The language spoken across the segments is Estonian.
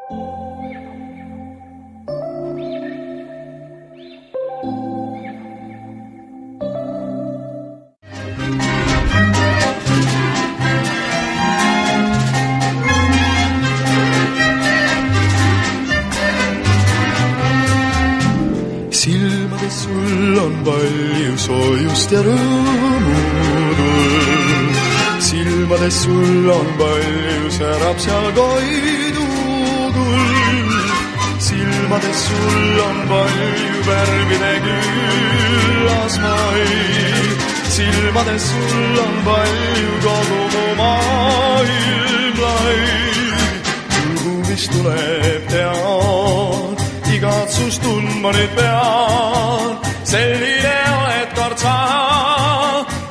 Silmades sul on palju soojust ja rõõmutuld. Silmades sul on palju särab seal koidutuld. Silmades sul on palju värvide küllas mai. Silmades sul on palju kogu mu maailm lai. Kuhu mis tuleb tead, igatsust tundma nüüd pean. Selline oled kord sa,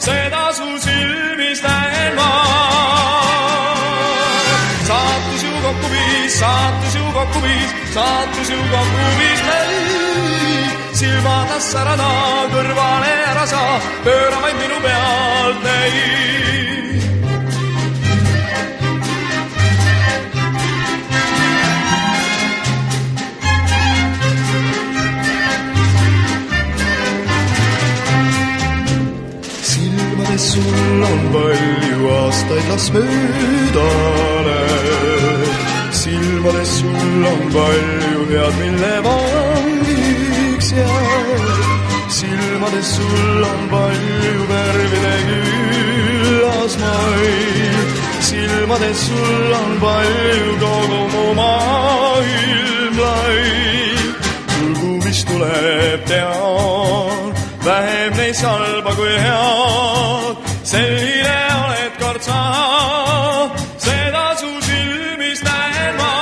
seda su silmis näen ma. Saatus ju kokku viis, saatus ju kokku viis, saatus ju kokku viis meid. Silmatas särada, kõrvale ära saa, pööra vaid minu pealt neid. Sul on palju aastaid, las möödale. Silmades sul on palju head, mille vangiks jääd. Silmades sul on palju värvide küllas mai. Silmades sul on palju kogu mu maailm lai. Tulgu mis tuleb tean, vähem neist halba kui head. Selline oled kord sa, seda su silmis näen ma.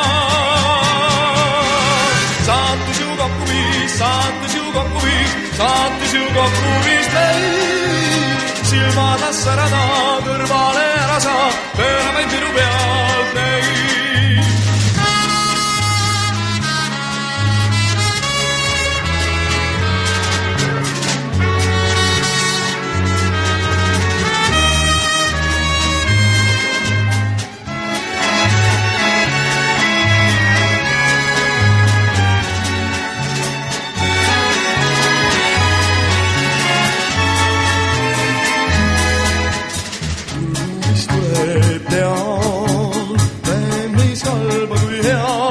Saatus ju kokku viis, saatus ju kokku viis, saatus ju kokku viis meid. Silmatas särada, kõrvale ära saa, pööra vaid minu pealt neid. Tean, vähem neis halba kui hea.